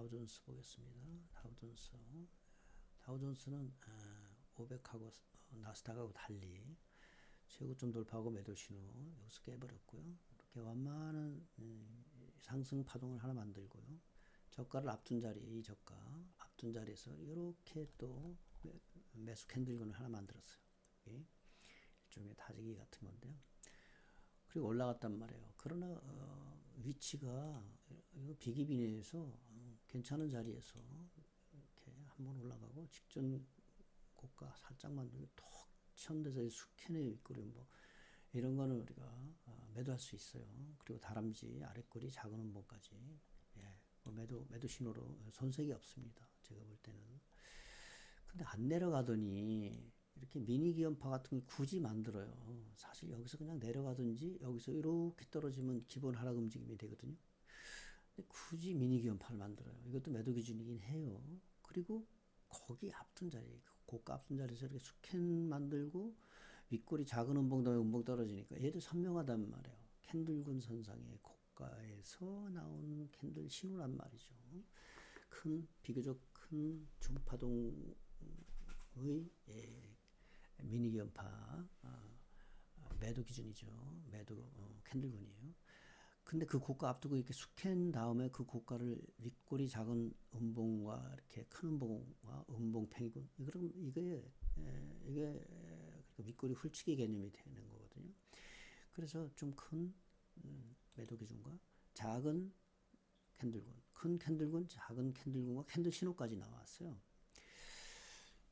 다우존스 보겠습니다. 다우존스는 500하고 나스닥하고 달리 최고점 돌파하고 매도 신호 여기서 깨버렸고요. 이렇게 완만한 상승 파동을 하나 만들고요. 저가를 앞둔 자리, 이 저가 앞둔 자리에서 이렇게 또 매수 캔들군을 하나 만들었어요. 일종의 다지기 같은 건데요. 그리고 올라갔단 말이에요. 그러나 위치가 비기빈에서 괜찮은 자리에서 이렇게 한번 올라가고 직전 고가 살짝 만들고 톡 치는데서 숙현의 윗꼬리 뭐 이런 거는 우리가 매도할 수 있어요. 그리고 다람쥐 아랫꼬리 작은 음봉까지 매도 신호로 손색이 없습니다. 제가 볼 때는. 근데 안 내려가더니 이렇게 미니 기업파 같은 걸 굳이 만들어요. 사실 여기서 그냥 내려가든지 여기서 이렇게 떨어지면 기본 하락 움직임이 되거든요. 근데 굳이 미니 기업파를 만들어요. 이것도 매도 기준이긴 해요. 그리고 거기 앞둔 자리, 고가 앞둔 자리에서 이렇게 스캔 만들고 윗꼬리 작은 음봉 다음에 음봉 떨어지니까 얘도 선명하단 말이에요. 캔들군 선상의 고가에서 나온 캔들 신호란 말이죠. 비교적 큰 중파동의 미니 기업파 매도 기준이죠. 매도 캔들군이에요. 근데 그 고가 앞두고 이렇게 스캔 다음에 그 고가를 윗꼬리 작은 음봉과 이렇게 큰 음봉과 음봉팽이군. 그럼 이게 윗꼬리 훌치기 개념이 되는 거거든요. 그래서 좀 큰 매도 기준과 작은 캔들군, 큰 캔들군, 작은 캔들군과 캔들 신호까지 나왔어요.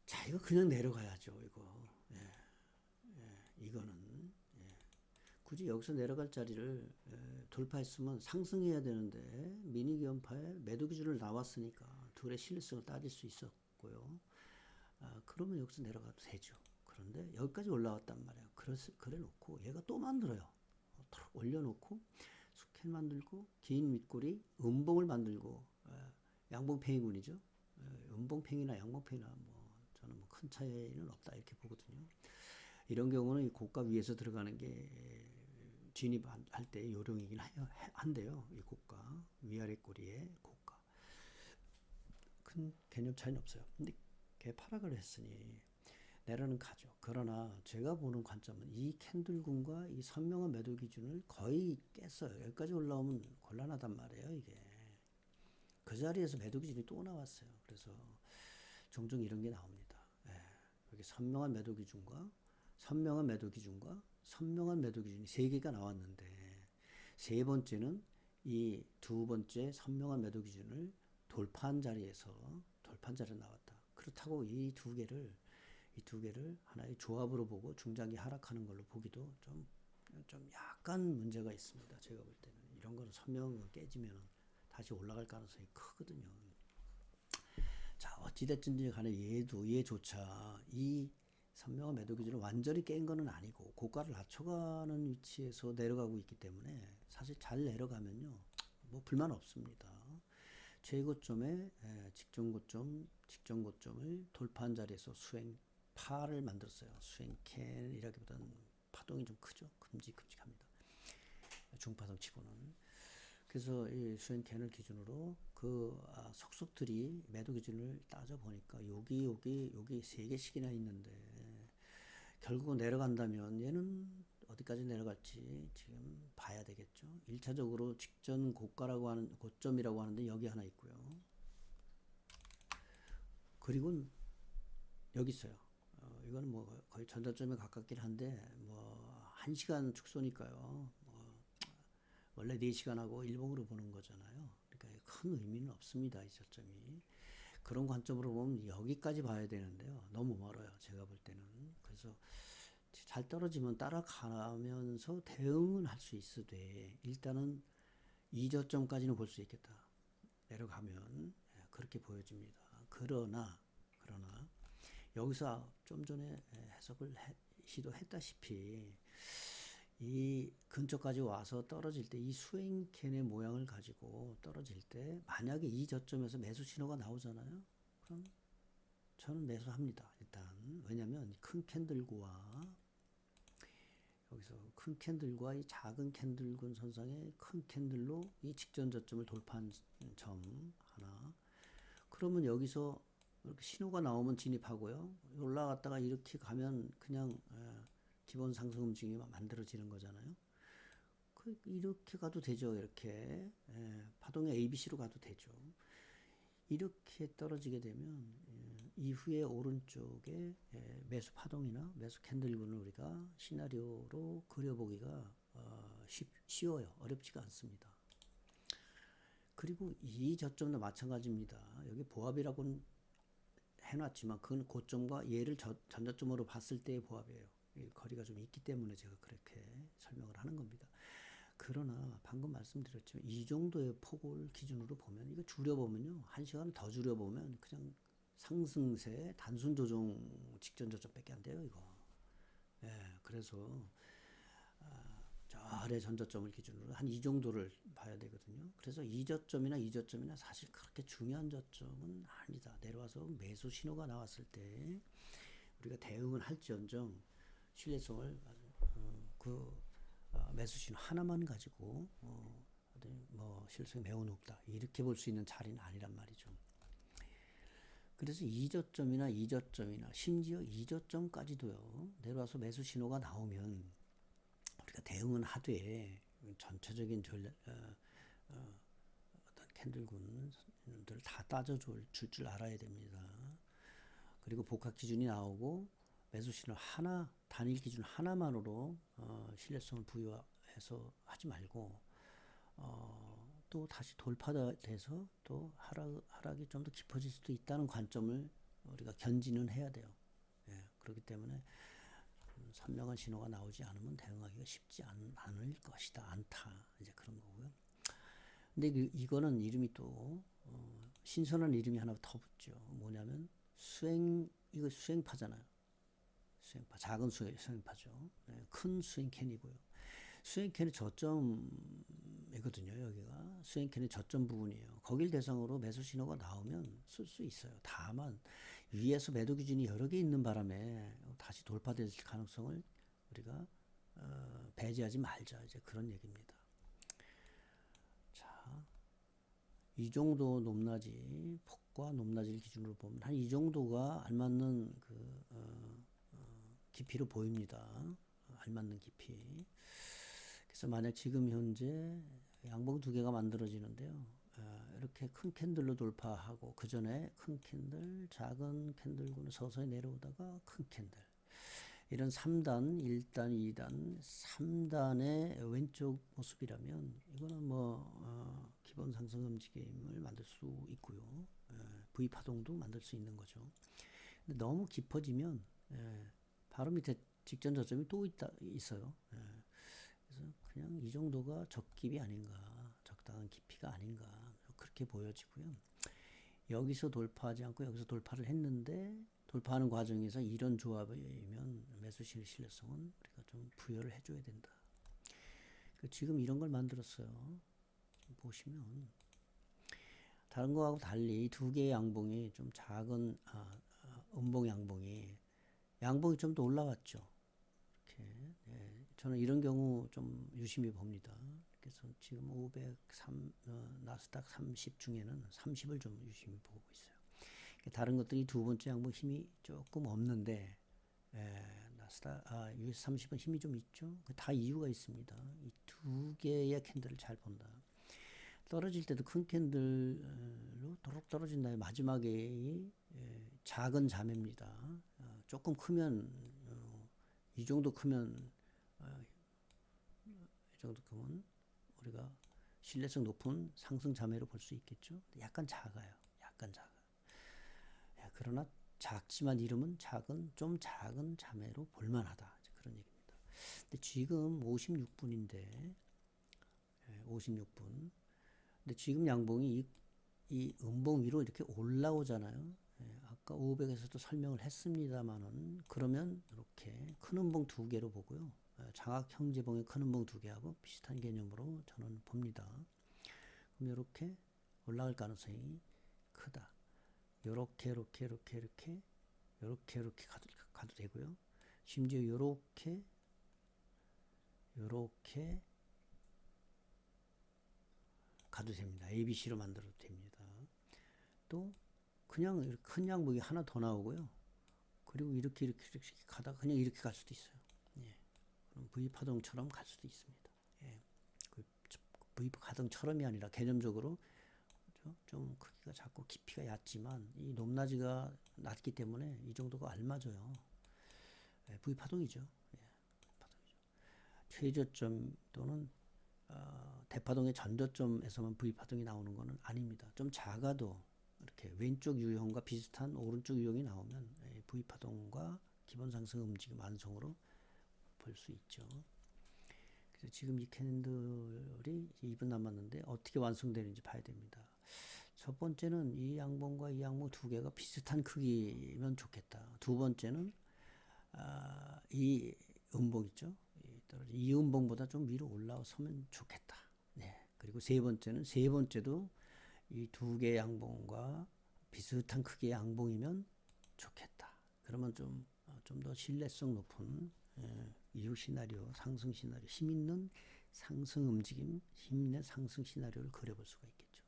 자, 이거 그냥 내려가야죠. 이거 이거는 굳이 여기서 내려갈 자리를 돌파했으면 상승해야 되는데 미니 기업파에 매도 기준을 나왔으니까 둘의 신뢰성을 따질 수 있었고요. 그러면 여기서 내려가도 되죠. 그런데 여기까지 올라왔단 말이에요. 그래 놓고 얘가 또 만들어요. 탁 올려놓고 스캔 만들고 긴 윗꼬리 음봉을 만들고 양봉팽이군이죠. 음봉팽이나 양봉팽이나 뭐 저는 뭐 큰 차이는 없다 이렇게 보거든요. 이런 경우는 이 고가 위에서 들어가는 게 진입할 때 요령이긴 한데요. 이 고가 위아래 꼬리의 고가 큰 개념 차이는 없어요. 근데 개파락을 했으니 내려는 가죠. 그러나 제가 보는 관점은 이 캔들군과 이 선명한 매도 기준을 거의 깼어요. 여기까지 올라오면 곤란하단 말이에요. 이게 그 자리에서 매도 기준이 또 나왔어요. 그래서 종종 이런 게 나옵니다. 여기 선명한 매도 기준과 선명한 매도 기준과 선명한 매도 기준이 세 개가 나왔는데 세 번째는 이 두 번째 선명한 매도 기준을 돌파한 자리에서 나왔다. 그렇다고 이 두 개를 하나의 조합으로 보고 중장기 하락하는 걸로 보기도 좀 약간 문제가 있습니다. 제가 볼 때는 이런 거는 선명한 깨지면 다시 올라갈 가능성이 크거든요. 자, 어찌됐든지 간에 얘조차 이 선명한 매도 기준을 완전히 깬 거는 아니고 고가를 낮춰가는 위치에서 내려가고 있기 때문에 사실 잘 내려가면요 뭐 불만 없습니다. 최고점에 직전 고점을 돌파한 자리에서 수행파를 만들었어요. 수행캔이라기보다는 파동이 좀 크죠. 큼직합니다. 중파동 치고는. 그래서 이 수행캔을 기준으로 그 속속들이 매도 기준을 따져 보니까 여기 세 개씩이나 있는데 결국은 내려간다면 얘는 어디까지 내려갈지 지금 봐야 되겠죠. 1차적으로 직전 고점이라고 하는데 여기 하나 있고요. 그리고 여기 있어요. 이거는 뭐 거의 전자점에 가깝긴 한데 뭐 1시간 축소니까요. 원래 4시간하고 일봉으로 보는 거잖아요. 그러니까 큰 의미는 없습니다. 이 저점이. 그런 관점으로 보면 여기까지 봐야 되는데요. 너무 멀어요. 제가 볼 때는. 그래서 잘 떨어지면 따라가면서 대응은 할 수 있으되 일단은 이 저점까지는 볼 수 있겠다. 내려가면 그렇게 보여집니다. 그러나 여기서 좀 전에 해석을 시도했다시피 이 근처까지 와서 떨어질 때 이 수행캔의 모양을 가지고 떨어질 때 만약에 이 저점에서 매수 신호가 나오잖아요. 그럼 저는 매수합니다. 일단 왜냐하면 큰 캔들과 여기서 큰 캔들과 이 작은 캔들군 선상의 큰 캔들로 이 직전 저점을 돌파한 점 하나 그러면 여기서 이렇게 신호가 나오면 진입하고요. 올라갔다가 이렇게 가면 그냥 기본 상승 움직임이 만들어지는 거잖아요. 이렇게 가도 되죠. 이렇게 파동의 ABC로 가도 되죠. 이렇게 떨어지게 되면 이후에 오른쪽에 매수 파동이나 매수 캔들군을 우리가 시나리오로 그려보기가 쉬워요. 어렵지가 않습니다. 그리고 이 저점도 마찬가지입니다. 여기 보합이라고는 해놨지만 그건 고점과 얘를 전저점으로 봤을 때의 보합이에요. 거리가 좀 있기 때문에 제가 그렇게 설명을 하는 겁니다. 그러나 방금 말씀드렸지만 이 정도의 폭을 기준으로 보면 이거 줄여보면요. 1시간을 더 줄여보면 그냥 상승세 단순 조정 직전 저점밖에 안 돼요. 이거. 그래서 저 아래 전저점을 기준으로 한 이 정도를 봐야 되거든요. 그래서 이 저점이나 사실 그렇게 중요한 저점은 아니다. 내려와서 매수 신호가 나왔을 때 우리가 대응을 할지언정 신뢰성을 매수 신호 하나만 가지고 뭐 신뢰성이 매우 높다 이렇게 볼 수 있는 자리는 아니란 말이죠. 그래서 이 저점이나 심지어 이 저점까지도요. 내려와서 매수 신호가 나오면 우리가 대응은 하되 전체적인 어떤 캔들군들을 다 따져줄 줄 알아야 됩니다. 그리고 복합 기준이 나오고 매수 신호 하나 단일 기준 하나만으로 신뢰성을 부여해서 하지 말고 또 다시 돌파돼서 또 하락이 좀 더 깊어질 수도 있다는 관점을 우리가 견지는 해야 돼요. 그렇기 때문에 선명한 신호가 나오지 않으면 대응하기가 쉽지 않을 것이다. 않다. 이제 그런 거고요. 근데 이거는 이름이 또 신선한 이름이 하나 더 붙죠. 뭐냐면 이거 수행파잖아요. 수행파, 작은 수행파죠. 큰 수행캔이고요. 수행캔의 저점이거든요. 여기가 수행캔의 저점 부분이에요. 거길 대상으로 매수 신호가 나오면 쓸 수 있어요. 다만 위에서 매도 기준이 여러 개 있는 바람에 다시 돌파될 가능성을 우리가 배제하지 말자. 이제 그런 얘기입니다. 자, 이 정도 높낮이, 폭과 높낮이를 기준으로 보면 한 이 정도가 알맞는 깊이로 보입니다. 알맞는 깊이. 그래서 만약 지금 현재 양봉 두 개가 만들어지는데요. 이렇게 큰 캔들로 돌파하고 그 전에 큰 캔들, 작은 캔들군을 서서히 내려오다가 큰 캔들. 이런 3단, 1단, 2단, 3단의 왼쪽 모습이라면 이거는 뭐 기본 상승 움직임을 만들 수 있고요. V 파동도 만들 수 있는 거죠. 근데 너무 깊어지면 바로 밑에 직전 저점이 또 있어요. 그래서 그냥 이 정도가 적깁이 아닌가, 적당한 깊이가 아닌가 그렇게 보여지고요. 여기서 돌파하지 않고 여기서 돌파를 했는데 돌파하는 과정에서 이런 조합이면 매수 신뢰성은 우리가 좀 부여를 해줘야 된다. 지금 이런 걸 만들었어요. 보시면 다른 거하고 달리 두 개의 양봉이 좀 작은 음봉 양봉이 좀 더 올라왔죠. 이렇게 저는 이런 경우 좀 유심히 봅니다. 그래서 지금 503 나스닥 30 중에는 30을 좀 유심히 보고 있어요. 다른 것들이 두 번째 양봉 힘이 조금 없는데 나스닥 US 30은 힘이 좀 있죠. 다 이유가 있습니다. 이 두 개의 캔들을 잘 본다. 떨어질 때도 큰 캔들로 도록 떨어진 다음에 마지막에 작은 자매입니다. 조금 크면 이 정도 크면 우리가 신뢰성 높은 상승 자매로 볼 수 있겠죠. 약간 작아요. 그러나 작지만 이름은 좀 작은 자매로 볼만하다. 그런 얘기입니다. 근데 지금 56분인데 56분. 근데 지금 양봉이 이 음봉 위로 이렇게 올라오잖아요. 아까 500에서도 설명을 했습니다만은 그러면 이렇게 큰 음봉 두 개로 보고요. 장악 형제봉의 큰 음봉 두 개하고 비슷한 개념으로 저는 봅니다. 그럼 이렇게 올라갈 가능성이 크다. 요렇게 가도 되고요. 심지어 요렇게 가도 됩니다. ABC로 만들어도 됩니다. 또 그냥 이렇게 큰 양봉이 하나 더 나오고요. 그리고 이렇게 가다가 그냥 이렇게 갈 수도 있어요. 예. 그럼 V 파동처럼 갈 수도 있습니다. 예. 그 V 파동처럼이 아니라 개념적으로 좀 크기가 작고 깊이가 얕지만 이 높낮이가 낮기 때문에 이 정도가 알맞아요. 예, V 파동이죠. 예, 파동이죠. 최저점 또는 대파동의 전저점에서만 V 파동이 나오는 것은 아닙니다. 좀 작아도 이렇게 왼쪽 유형과 비슷한 오른쪽 유형이 나오면 V 파동과 기본 상승 움직임 완성으로 볼 수 있죠. 그래서 지금 이 캔들이 2분 남았는데 어떻게 완성되는지 봐야 됩니다. 첫 번째는 이 양봉과 이 양봉 두 개가 비슷한 크기면 좋겠다. 두 번째는 이 음봉 있죠. 이 음봉보다 좀 위로 올라서면 좋겠다. 네. 그리고 세 번째도 이 두 개의 양봉과 비슷한 크기의 양봉이면 좋겠다. 그러면 좀 더 신뢰성 높은 이후 시나리오, 상승 시나리오, 힘 있는 상승 움직임, 힘 있는 상승 시나리오를 그려볼 수가 있겠죠.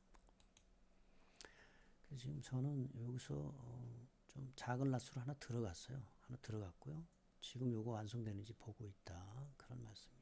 그래서 지금 저는 여기서 좀 작은 라수로 하나 들어갔어요. 하나 들어갔고요. 지금 요거 완성되는지 보고 있다. 그런 말씀입니다.